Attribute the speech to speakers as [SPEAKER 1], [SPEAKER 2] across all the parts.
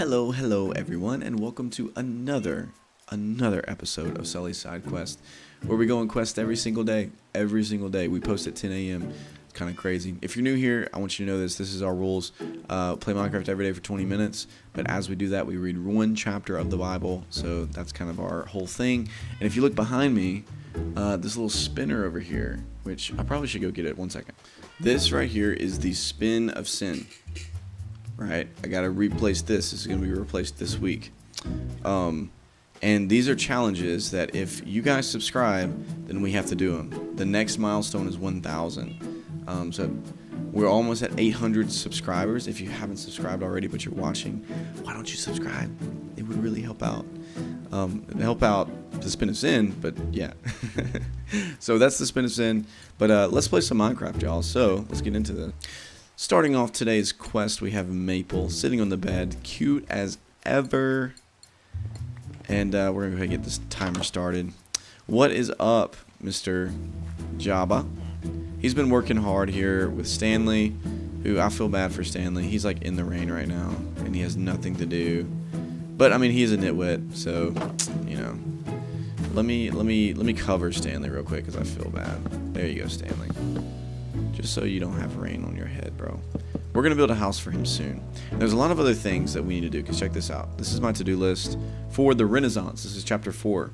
[SPEAKER 1] Hello everyone, and welcome to another episode of Sully's Side Quest, where we go on quest every single day. Every single day, we post at 10 a.m. It's kind of crazy. If you're new here, I want you to know this. This is our rules. Play Minecraft every day for 20 minutes, but as we do that, we read one chapter of the Bible. So that's kind of our whole thing. And if you look behind me, this little spinner over here, which I probably should go get it. 1 second. This right here is the spin of sin. Right, I gotta replace this. This is gonna be replaced this week. And these are challenges that if you guys subscribe, then we have to do them. The next milestone is 1,000. So we're almost at 800 subscribers. If you haven't subscribed already, but you're watching, why don't you subscribe? It would really help out. Help out the spin of sin, but yeah. So that's the spin of sin. But let's play some Minecraft, y'all. So let's get into this. Starting off today's quest, we have Maple sitting on the bed, cute as ever. And we're going to go ahead and get this timer started. What is up, Mr. Jabba? He's been working hard here with Stanley, who I feel bad for Stanley. He's like in the rain right now, and he has nothing to do. But I mean, he's a nitwit, so you know. Let me cover Stanley real quick because I feel bad. There you go, Stanley. Just so you don't have rain on your head, bro. We're going to build a house for him soon. And there's a lot of other things that we need to do, because check this out. This is my to-do list for the Renaissance. This is chapter 4.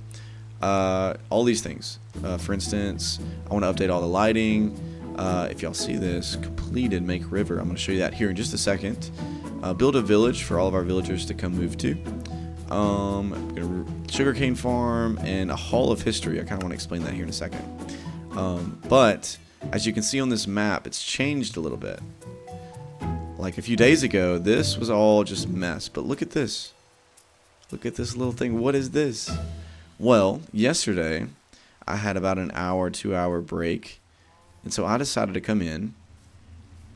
[SPEAKER 1] All these things. For instance, I want to update all the lighting. If y'all see this, completed make river. I'm going to show you that here in just a second. Build a village for all of our villagers to come move to. Sugarcane farm and a hall of history. I kind of want to explain that here in a second. But as you can see on this map, it's changed a little bit. Like a few days ago, this was all just mess. But look at this. Look at this little thing. What is this? Well, yesterday, I had about an hour, 2-hour break. And so I decided to come in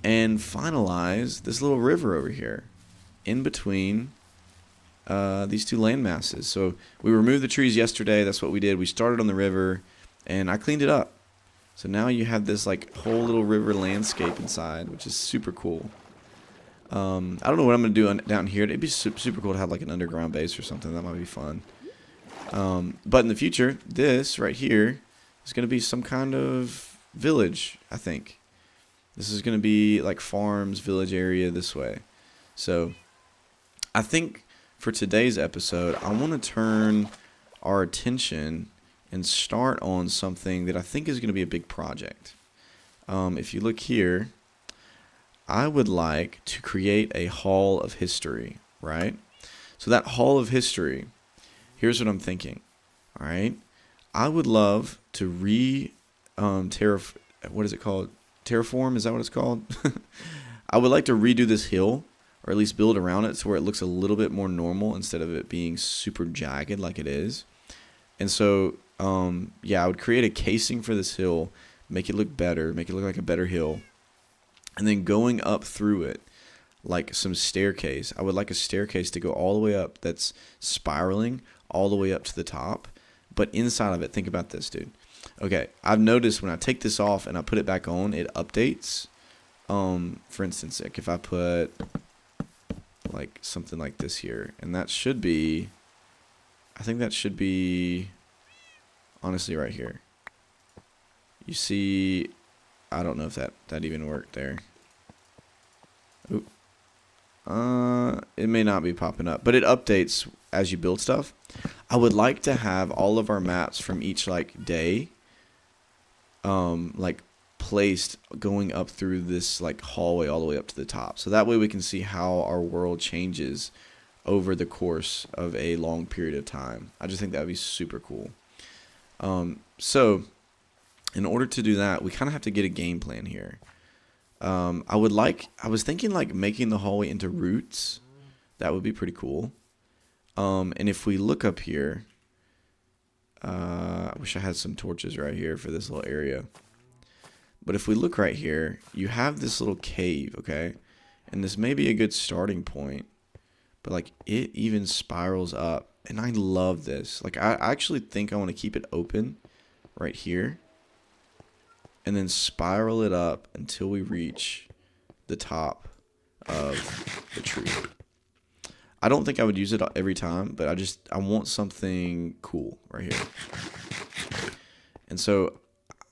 [SPEAKER 1] and finalize this little river over here in between these two land masses. So we removed the trees yesterday. That's what we did. We started on the river, and I cleaned it up. So now you have this like whole little river landscape inside, which is super cool. I don't know what I'm going to do down here. It'd be super cool to have like an underground base or something. That might be fun. But in the future, this right here is going to be some kind of village, I think. This is going to be like farms, village area this way. So I think for today's episode, I want to turn our attention and start on something that I think is going to be a big project. If you look here, I would like to create a hall of history, right? So that hall of history, here's what I'm thinking, all right? I would love to what is it called? Terraform, is that what it's called? I would like to redo this hill, or at least build around it so where it looks a little bit more normal instead of it being super jagged like it is. And so yeah, I would create a casing for this hill, make it look better, make it look like a better hill, and then going up through it like some staircase. I would like a staircase to go all the way up that's spiraling all the way up to the top. But inside of it, think about this, dude. Okay, I've noticed when I take this off and I put it back on, it updates. For instance, like if I put like something like this here, and that should be, I think that should be honestly right here. You see, I don't know if that even worked there. Oop. It may not be popping up, but it updates as you build stuff. I would like to have all of our maps from each like day like placed going up through this like hallway all the way up to the top. So that way we can see how our world changes over the course of a long period of time. I just think that would be super cool. So in order to do that, we kind of have to get a game plan here. I was thinking like making the hallway into roots. That would be pretty cool. And if we look up here, I wish I had some torches right here for this little area. But if we look right here, you have this little cave, okay? And this may be a good starting point. But like it even spirals up. And I love this. Like I actually think I want to keep it open right here. And then spiral it up until we reach the top of the tree. I don't think I would use it every time, but I want something cool right here. And so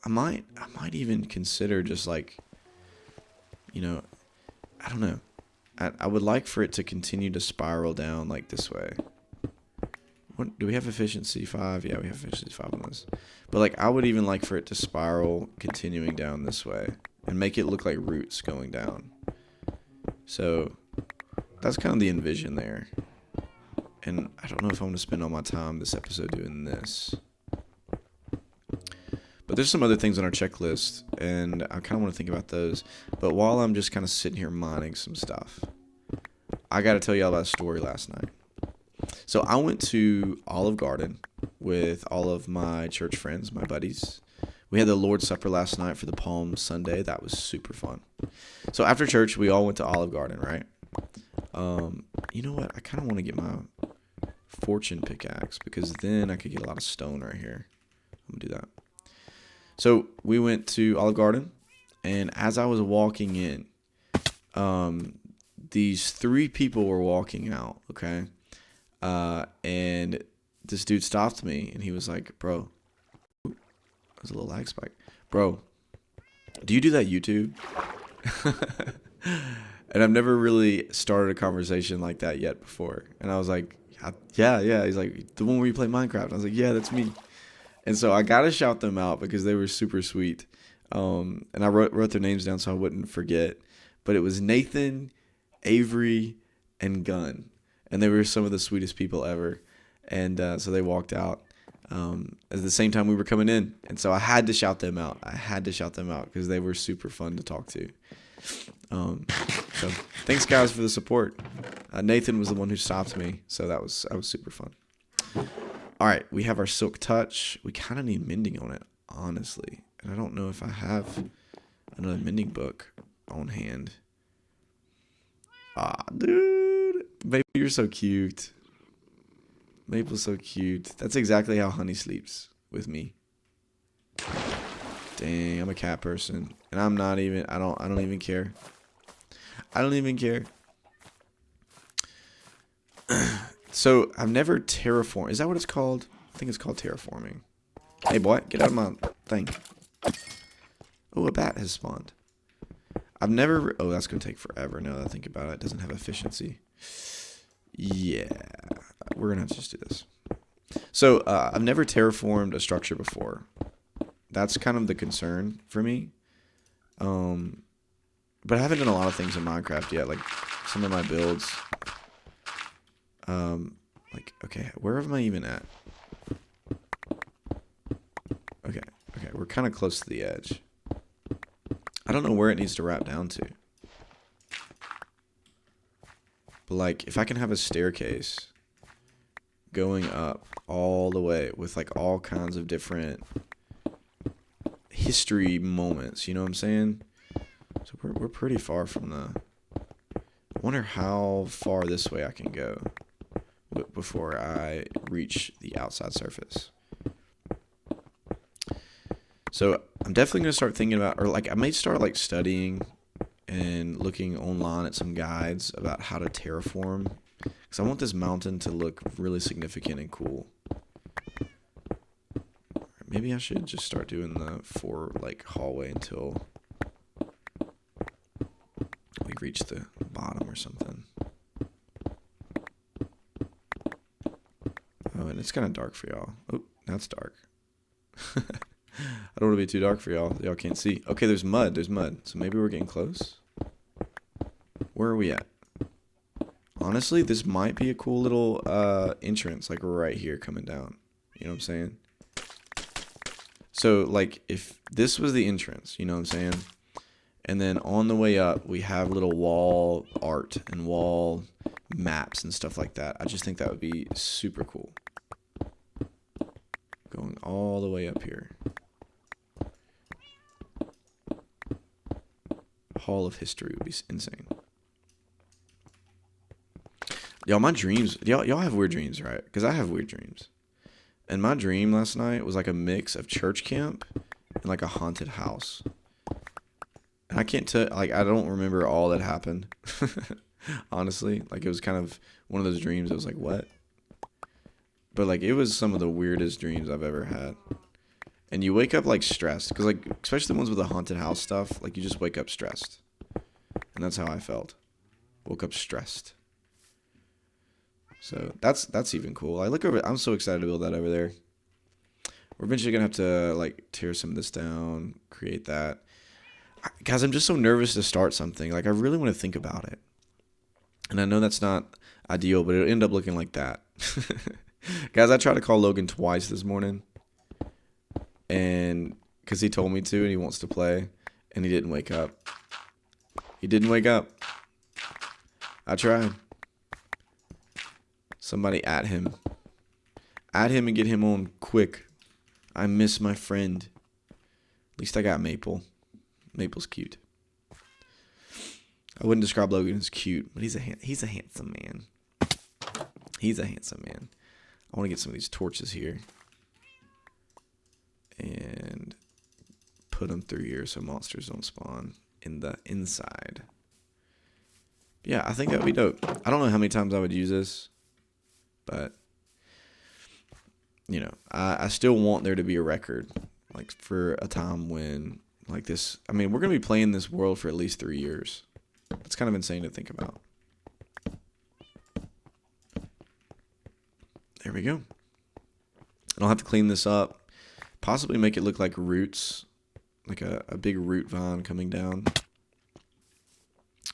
[SPEAKER 1] I might even consider just like, you know, I don't know. I would like for it to continue to spiral down like this way. What, do we have efficiency 5? Yeah, we have efficiency 5 on this. But like I would even like for it to spiral continuing down this way and make it look like roots going down. So that's kind of the envision there. And I don't know if I'm going to spend all my time this episode doing this. But there's some other things on our checklist, and I kind of want to think about those. But while I'm just kind of sitting here mining some stuff, I got to tell y'all about a story last night. So I went to Olive Garden with all of my church friends, my buddies. We had the Lord's Supper last night for the Palm Sunday. That was super fun. So after church, we all went to Olive Garden, right? You know what? I kind of want to get my fortune pickaxe because then I could get a lot of stone right here. I'm going to do that. So we went to Olive Garden, and as I was walking in, these 3 people were walking out, okay? And this dude stopped me, and he was like, bro, that was a little lag spike. Bro, do you do that YouTube? And I've never really started a conversation like that yet before. And I was like, yeah. He's like, the one where you play Minecraft. I was like, yeah, that's me. And so I got to shout them out because they were super sweet. And I wrote their names down so I wouldn't forget. But it was Nathan, Avery, and Gunn. And they were some of the sweetest people ever. And so they walked out at the same time we were coming in. And so I had to shout them out. Because they were super fun to talk to. So thanks, guys, for the support. Nathan was the one who stopped me. So that was super fun. All right, we have our Silk Touch. We kind of need mending on it, honestly. And I don't know if I have another mending book on hand. Ah, dude. Baby, you're so cute. Maple's so cute. That's exactly how Honey sleeps with me. Dang, I'm a cat person. And I'm not even, I don't even care. I don't even care. So, I've never terraformed. Is that what it's called? I think it's called terraforming. Hey, boy, get out of my thing. Oh, a bat has spawned. I've never... Oh, that's going to take forever now that I think about it. It doesn't have efficiency. Yeah. We're going to have to just do this. So, I've never terraformed a structure before. That's kind of the concern for me. But I haven't done a lot of things in Minecraft yet. Like, some of my builds... like, okay, where am I even at? Okay, we're kind of close to the edge. I don't know where it needs to wrap down to. But, like, if I can have a staircase going up all the way with, like, all kinds of different history moments, you know what I'm saying? So we're pretty far from the... I wonder how far this way I can go before I reach the outside surface. So I'm definitely going to start thinking about, or like I may start like studying and looking online at some guides about how to terraform, because I want this mountain to look really significant and cool. Maybe I should just start doing the 4 like hallway until we reach the bottom or something. Oh, and it's kind of dark for y'all. Oh, that's dark. I don't want to be too dark for y'all. Y'all can't see. Okay, there's mud. So maybe we're getting close. Where are we at? Honestly, this might be a cool little entrance, like right here coming down. You know what I'm saying? So, like, if this was the entrance, you know what I'm saying? And then on the way up, we have little wall art and wall maps and stuff like that. I just think that would be super cool. Going all the way up here. Hall of History would be insane. Y'all, my dreams, y'all have weird dreams, right? Because I have weird dreams. And my dream last night was like a mix of church camp and like a haunted house. And I can't tell, like, I don't remember all that happened. Honestly, like it was kind of one of those dreams. I was like, what? But like it was some of the weirdest dreams I've ever had. And you wake up like stressed, because like especially the ones with the haunted house stuff, like you just wake up stressed. And that's how I felt. Woke up stressed. So that's even cool. I look over. I'm so excited to build that over there. We're eventually gonna have to like tear some of this down, create that. Guys, I'm just so nervous to start something. Like I really want to think about it. And I know that's not ideal, but it'll end up looking like that. Guys, I tried to call Logan twice this morning. And because he told me to and he wants to play. And he didn't wake up. He didn't wake up. I tried. Somebody at him. At him and get him on quick. I miss my friend. At least I got Maple. Maple's cute. I wouldn't describe Logan as cute, but he's a handsome man. He's a handsome man. I want to get some of these torches here and put them through here so monsters don't spawn in the inside. Yeah, I think that would be dope. I don't know how many times I would use this, but you know, I still want there to be a record, like for a time when like this. I mean, we're gonna be playing this world for at least 3 years. It's kind of insane to think about. There we go. I'll have to clean this up. Possibly make it look like roots. Like a big root vine coming down.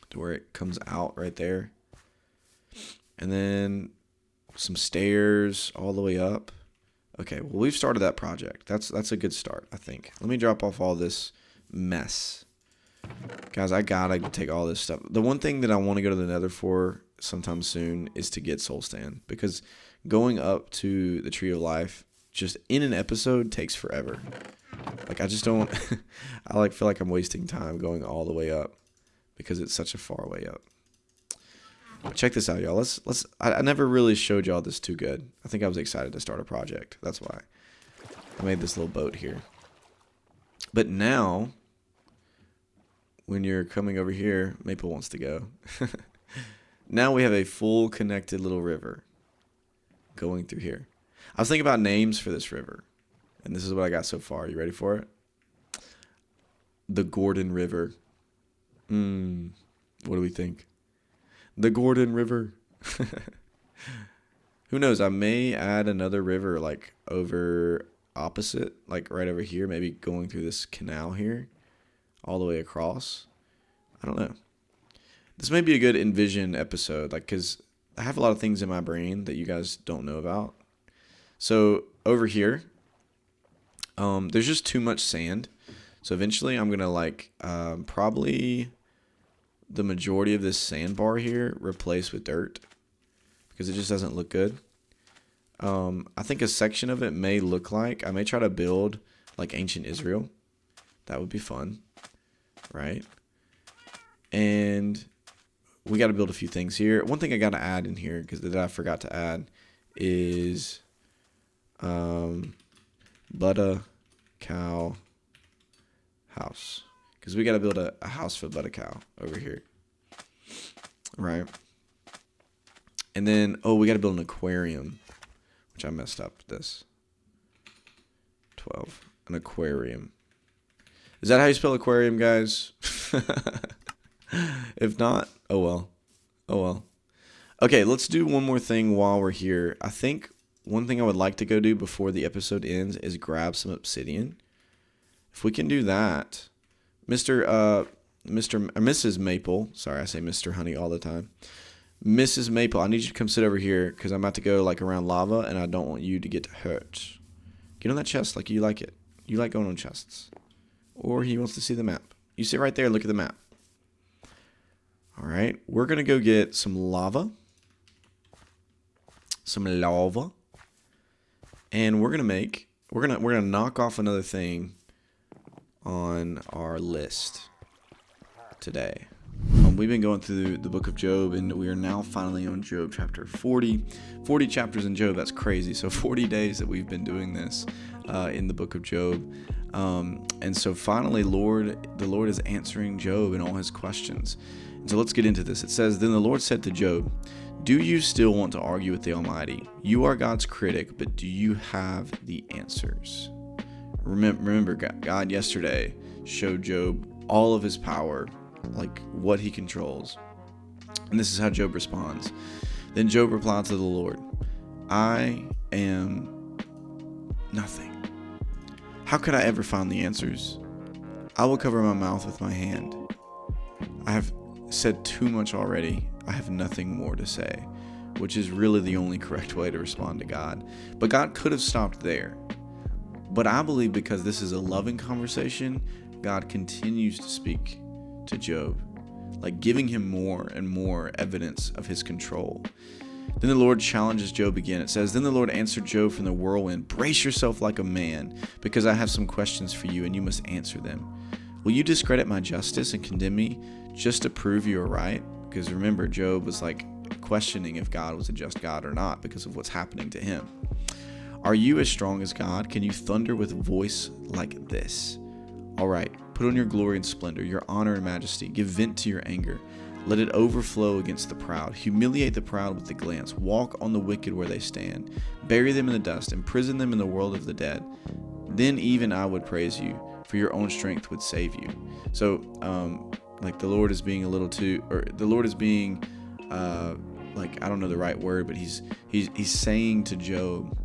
[SPEAKER 1] To where it comes out right there. And then some stairs all the way up. Okay, well we've started that project. That's a good start, I think. Let me drop off all this mess. Guys, I gotta take all this stuff. The one thing that I want to go to the nether for sometime soon is to get soul stand, because going up to the tree of life just in an episode takes forever. Like I just don't I like feel like I'm wasting time going all the way up because it's such a far way up. But check this out, y'all. I never really showed y'all this too good. I think I was excited to start a project. That's why I made this little boat here. But now when you're coming over here, Maple wants to go. Now we have a full connected little river going through here. I was thinking about names for this river, and this is what I got so far. You ready for it? The Gordan River. What do we think? The Gordan River. Who knows? I may add another river like over opposite, like right over here, maybe going through this canal here all the way across. I don't know. This may be a good envision episode, like, because I have a lot of things in my brain that you guys don't know about. So over here, there's just too much sand. So eventually I'm going to like probably the majority of this sandbar here replace with dirt because it just doesn't look good. I think a section of it may look like, I may try to build like ancient Israel. That would be fun, right? And we got to build a few things here. One thing I got to add in here, because that I forgot to add, is Butter Cow house. Because we got to build a house for Butter Cow over here. Right? And then, we got to build an aquarium, which I messed up this. 12. An aquarium. Is that how you spell aquarium, guys? If not, oh well. Oh well. Okay, let's do one more thing while we're here. I think one thing I would like to go do before the episode ends is grab some obsidian. If we can do that, Mrs. Maple, sorry, I say Mr. Honey all the time. Mrs. Maple, I need you to come sit over here because I'm about to go like around lava and I don't want you to get hurt. Get on that chest like you like it. You like going on chests. Or he wants to see the map. You sit right there and look at the map. All right, we're going to go get some lava. And we're going to knock off another thing on our list today. We've been going through the book of Job, and we are now finally on Job chapter 40. 40 chapters in Job, that's crazy. So 40 days that we've been doing this in the book of Job. And so finally, the Lord is answering Job and all his questions. So let's get into this. It says, "Then the Lord said to Job, 'Do you still want to argue with the Almighty? You are God's critic, but do you have the answers?'" Remember, God yesterday showed Job all of his power, like what he controls. And this is how Job responds. "Then Job replied to the Lord, 'I am nothing. How could I ever find the answers? I will cover my mouth with my hand. I have said too much already. I have nothing more to say,'" which is really the only correct way to respond to God. But God could have stopped there. But I believe because this is a loving conversation, God continues to speak to Job, like giving him more and more evidence of his control. Then the Lord challenges Job again. It says, "Then the Lord answered Job from the whirlwind, 'Brace yourself like a man, because I have some questions for you, and you must answer them. Will you discredit my justice and condemn me just to prove you are right?'" Because remember, Job was like questioning if God was a just God or not because of what's happening to him. "Are you as strong as God? Can you thunder with voice like this? All right, put on your glory and splendor, your honor and majesty. Give vent to your anger. Let it overflow against the proud. Humiliate the proud with the glance. Walk on the wicked where they stand. Bury them in the dust. Imprison them in the world of the dead. Then even I would praise you, for your own strength would save you." So, like the Lord is being a little too, or the Lord is being, like, I don't know the right word, but he's saying to Job,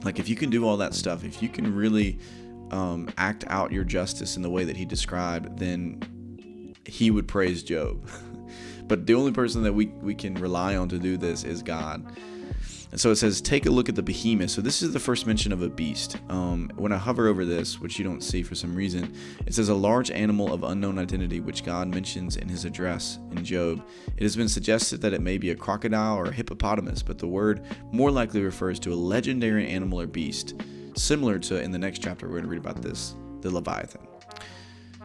[SPEAKER 1] like, if you can do all that stuff, if you can really act out your justice in the way that he described, then he would praise Job. But the only person that we can rely on to do this is God. And so it says, "Take a look at the behemoth." So this is the first mention of a beast. When I hover over this, which you don't see for some reason, it says, "A large animal of unknown identity," which God mentions in his address in Job. It has been suggested that it may be a crocodile or a hippopotamus, but the word more likely refers to a legendary animal or beast, similar to, in the next chapter, we're going to read about this, the Leviathan.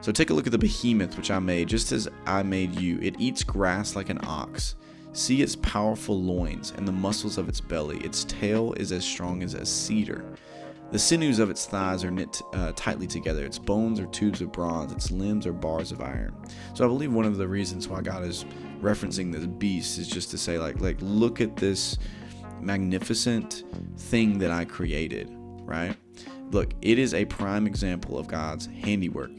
[SPEAKER 1] So take a look at the behemoth which I made, just as I made you. It eats grass like an ox. See its powerful loins and the muscles of its belly. Its tail is as strong as a cedar. The sinews of its thighs are knit tightly together. Its bones are tubes of bronze. Its limbs are bars of iron. So I believe one of the reasons why God is referencing this beast is just to say, like look at this magnificent thing that I created, right? Look, it is a prime example of God's handiwork,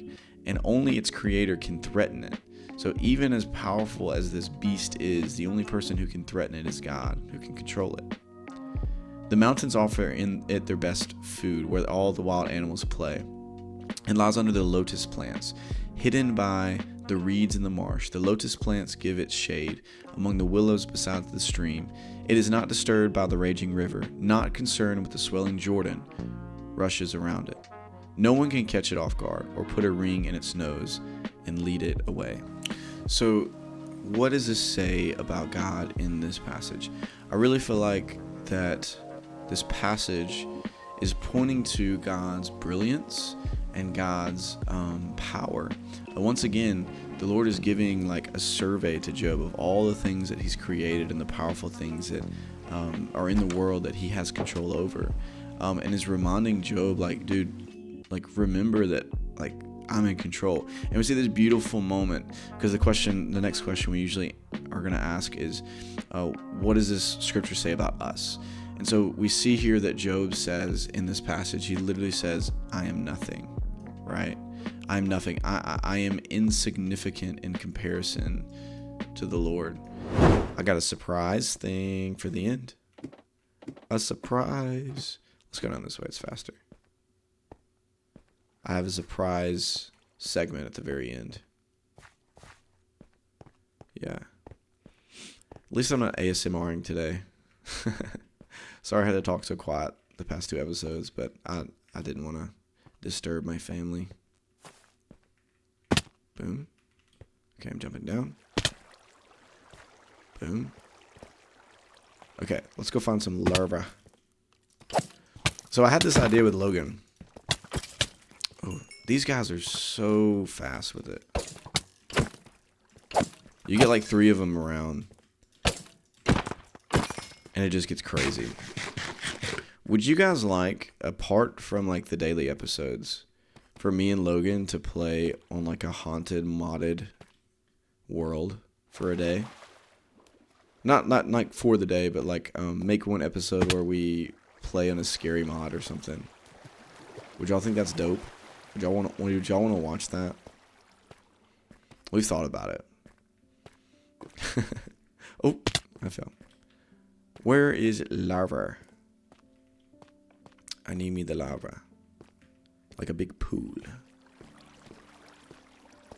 [SPEAKER 1] and only its creator can threaten it. So even as powerful as this beast is, the only person who can threaten it is God, who can control it. The mountains offer in it their best food, where all the wild animals play. It lies under the lotus plants, hidden by the reeds in the marsh. The lotus plants give it shade among the willows beside the stream. It is not disturbed by the raging river, not concerned with the swelling Jordan rushes around it. No one can catch it off guard or put a ring in its nose and lead it away. So what does this say about God in this passage? I really feel like that this passage is pointing to God's brilliance and God's power. Once again, the Lord is giving like a survey to Job of all the things that he's created and the powerful things that are in the world that he has control over, and is reminding Job, like, dude, like, remember that, like, I'm in control. And we see this beautiful moment, because the next question we usually are going to ask is, what does this scripture say about us? And so we see here that Job says in this passage, he literally says, I am nothing, right? I am nothing. I am insignificant in comparison to the Lord. I got a surprise thing for the end. A surprise. Let's go down this way. It's faster. I have a surprise segment at the very end. Yeah. At least I'm not ASMRing today. Sorry I had to talk so quiet the past 2 episodes, but I didn't want to disturb my family. Boom. Okay, I'm jumping down. Boom. Okay, let's go find some larvae. So I had this idea with Logan. Oh, these guys are so fast with it. You get like 3 of them around, and it just gets crazy. Would you guys like, apart from like the daily episodes, for me and Logan to play on like a haunted modded world? for a day. Not like for the day, but like make one episode where we play on a scary mod or something. Would y'all think that's dope? Would y'all want to watch that? We've thought about it. Oh, I fell. Where is lava? I need me the lava. Like a big pool.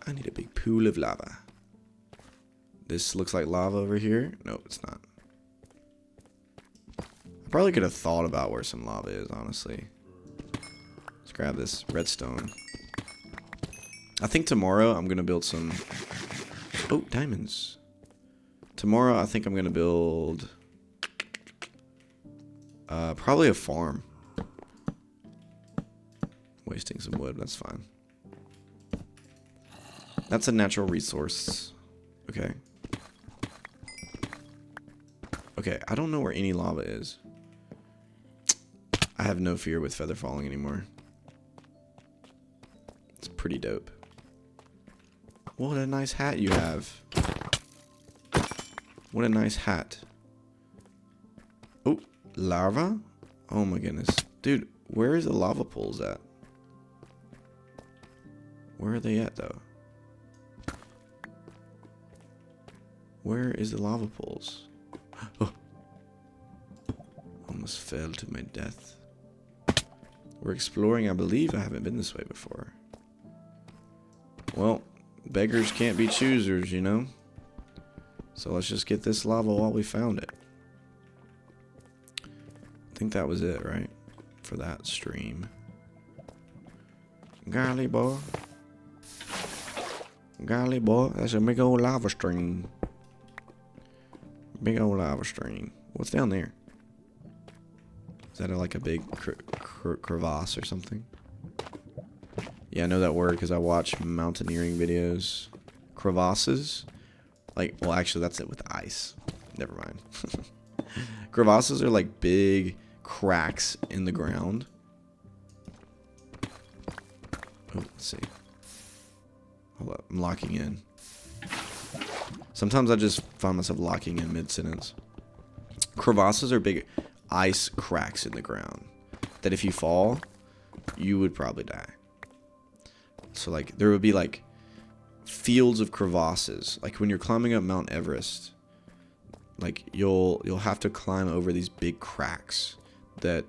[SPEAKER 1] I need a big pool of lava. This looks like lava over here. No, it's not. I probably could have thought about where some lava is, honestly. Let's grab this redstone. I think tomorrow I'm going to build some... Oh, diamonds. Tomorrow I think I'm going to build... probably a farm. Wasting some wood, that's fine. That's a natural resource. Okay. Okay, I don't know where any lava is. I have no fear with feather falling anymore. It's pretty dope. What a nice hat you have. What a nice hat. Oh, lava? Oh my goodness. Dude, where is the lava pools at? Where are they at, though? Where is the lava pools? Oh. Almost fell to my death. We're exploring. I believe I haven't been this way before. Well, beggars can't be choosers, you know? So let's just get this lava while we found it. I think that was it, right? For that stream. Golly, boy. Golly, boy. That's a big old lava stream. Big old lava stream. What's down there? Is that like a big crevasse or something? Yeah, I know that word because I watch mountaineering videos. Crevasses? Like, well, actually, that's it with ice. Never mind. Crevasses are like big cracks in the ground. Oh, let's see. Hold up. I'm locking in. Sometimes I just find myself locking in mid-sentence. Crevasses are big ice cracks in the ground that if you fall, you would probably die. So, like, there would be, like, fields of crevasses. Like, when you're climbing up Mount Everest, like, you'll have to climb over these big cracks that,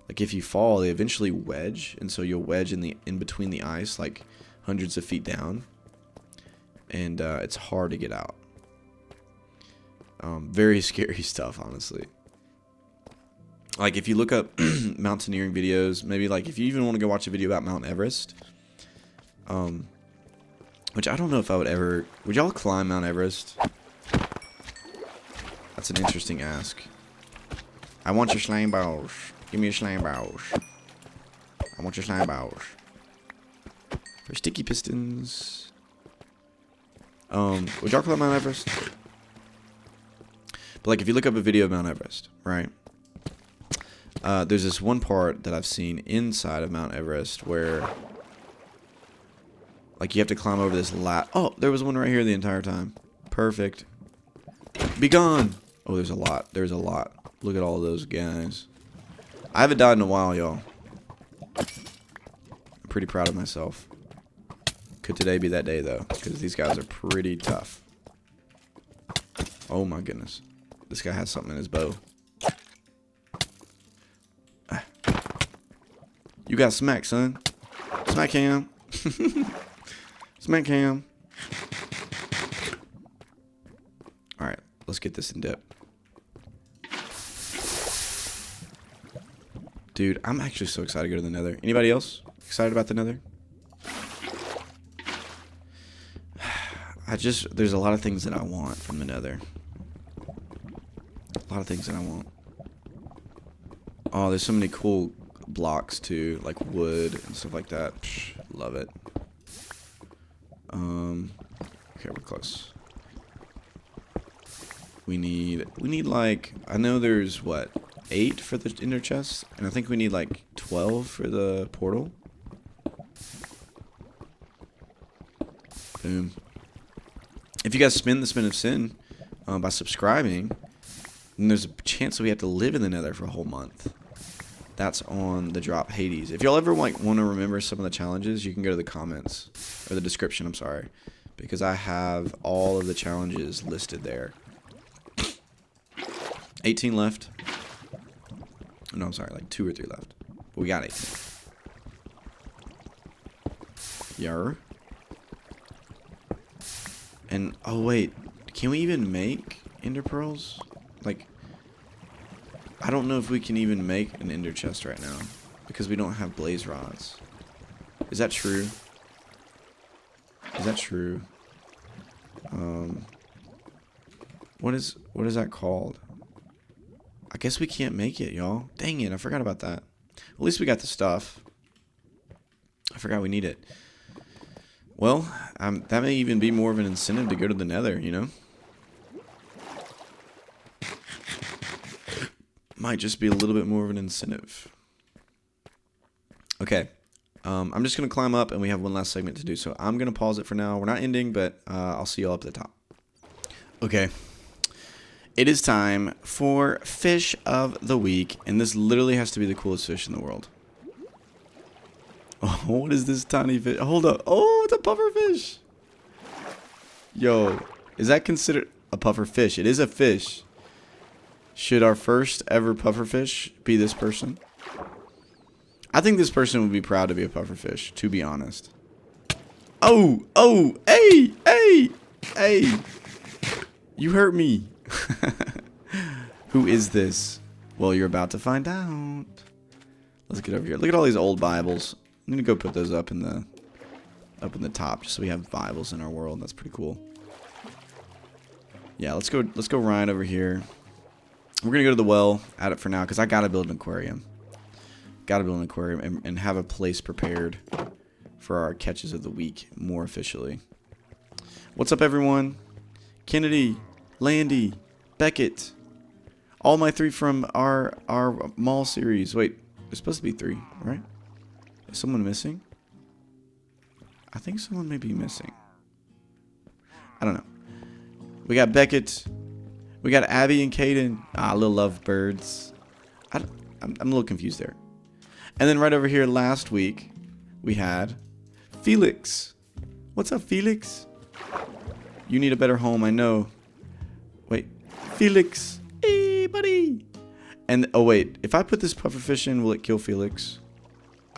[SPEAKER 1] like, if you fall, they eventually wedge, and so you'll wedge in between the ice, like, hundreds of feet down, and it's hard to get out. Very scary stuff, honestly. Like, if you look up mountaineering videos, maybe, like, if you even want to go watch a video about Mount Everest, which I don't know if I would ever... Would y'all climb Mount Everest? That's an interesting ask. I want your slime balls. Give me your slime balls. I want your slime balls. For sticky pistons. Would y'all climb Mount Everest? But, like, if you look up a video of Mount Everest, right? There's this one part that I've seen inside of Mount Everest where... Like, you have to climb over this Oh, there was one right here the entire time. Perfect. Be gone! Oh, there's a lot. There's a lot. Look at all those guys. I haven't died in a while, y'all. I'm pretty proud of myself. Could today be that day, though? Because these guys are pretty tough. Oh, my goodness. This guy has something in his bow. Ah. You got smacked, son. Smack him. Smack him. Alright, let's get this in depth. Dude, I'm actually so excited to go to the nether. Anybody else excited about the nether? There's a lot of things that I want from the nether. A lot of things that I want. Oh, there's so many cool blocks too, like wood and stuff like that. Psh, love it. Okay, we're close. We need like, I know there's what, 8 for the inner chest, and I think we need like 12 for the portal. Boom. If you guys spin the Spin of Sin by subscribing, then there's a chance that we have to live in the nether for a whole month. That's on the drop Hades. If y'all ever like want to remember some of the challenges, you can go to the comments, or the description, I'm sorry. Because I have all of the challenges listed there. 18 left. No, I'm sorry, like 2 or 3 left. But we got 18. Yar. And, oh wait, can we even make ender pearls? Like, I don't know if we can even make an ender chest right now. Because we don't have blaze rods. Is that true? Is that true? What is that called? I guess we can't make it, y'all. Dang it, I forgot about that. At least we got the stuff. I forgot we need it. Well, that may even be more of an incentive to go to the nether, you know? Might just be a little bit more of an incentive. Okay. I'm just going to climb up, and we have one last segment to do. So I'm going to pause it for now. We're not ending, but I'll see you all up at the top. Okay. It is time for Fish of the Week, and this literally has to be the coolest fish in the world. Oh, what is this tiny fish? Hold up. Oh, it's a puffer fish. Yo, is that considered a puffer fish? It is a fish. Should our first ever puffer fish be this person? I think this person would be proud to be a puffer fish, to be honest. Oh, hey, hey, hey. You hurt me. Who is this? Well, you're about to find out. Let's get over here. Look at all these old Bibles. I'm gonna go put those up in the top, just so we have Bibles in our world. That's pretty cool. Yeah, let's go right over here. We're gonna go to the well, add it for now, because I gotta build an aquarium. Gotta build an aquarium and have a place prepared for our catches of the week more officially. What's up, everyone? Kennedy, Landy, Beckett, all my 3 from our mall series. Wait, there's supposed to be 3, right? Is someone missing? I think someone may be missing. I don't know. We got Beckett. We got Abby and Caden. Ah, little lovebirds. I'm a little confused there. And then right over here last week, we had Felix. What's up, Felix? You need a better home, I know. Wait, Felix. Hey, buddy. And, oh wait, if I put this pufferfish in, will it kill Felix?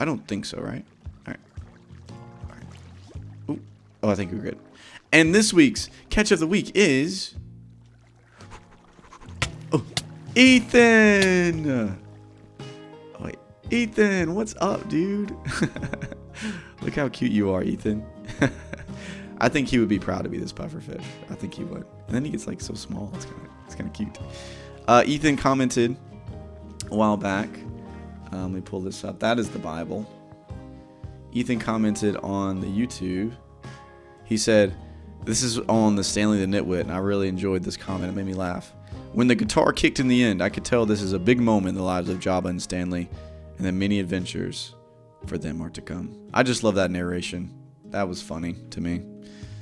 [SPEAKER 1] I don't think so, right? Alright. Ooh. Oh, I think we're good. And this week's catch of the week is... Oh, Ethan! Oh, wait. Ethan, what's up, dude? Look how cute you are, Ethan. I think he would be proud to be this pufferfish. I think he would. And then he gets like so small. It's kind of cute. Ethan commented a while back. Let me pull this up. That is the Bible. Ethan commented on the YouTube. He said, this is on the Stanley the Nitwit, and I really enjoyed this comment. It made me laugh. When the guitar kicked in the end, I could tell this is a big moment in the lives of Jabba and Stanley, and that many adventures for them are to come. I just love that narration. That was funny to me.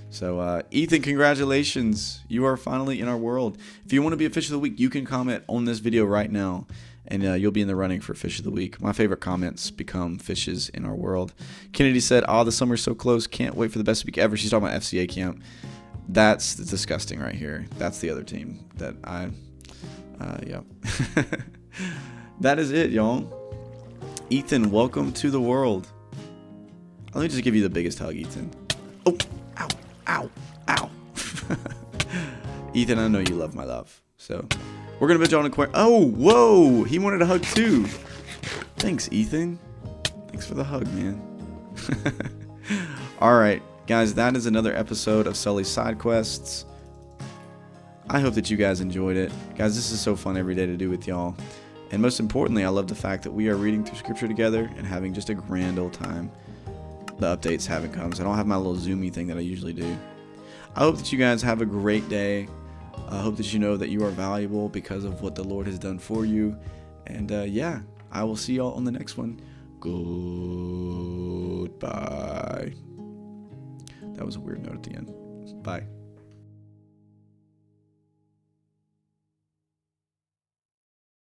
[SPEAKER 1] So, Ethan, congratulations. You are finally in our world. If you want to be a Fish of the Week, you can comment on this video right now, and you'll be in the running for Fish of the Week. My favorite comments become fishes in our world. Kennedy said, the summer's so close. Can't wait for the best week ever. She's talking about FCA camp. That's disgusting right here. That's the other team that yeah. That is it, y'all. Ethan, welcome to the world. Let me just give you the biggest hug, Ethan. Oh, ow, ow, ow. Ethan, I know you love my love. So, we're going to build you on aquarium. Oh, whoa. He wanted a hug too. Thanks, Ethan. Thanks for the hug, man. All right, guys, that is another episode of Sully's Side Quests. I hope that you guys enjoyed it. Guys, this is so fun every day to do with y'all. And most importantly, I love the fact that we are reading through scripture together and having just a grand old time. The updates haven't come, so I don't have my little zoomy thing that I usually do. I hope that you guys have a great day. I hope that you know that you are valuable because of what the Lord has done for you. And yeah, I will see y'all on the next one. Goodbye. That was a weird note at the end. Bye.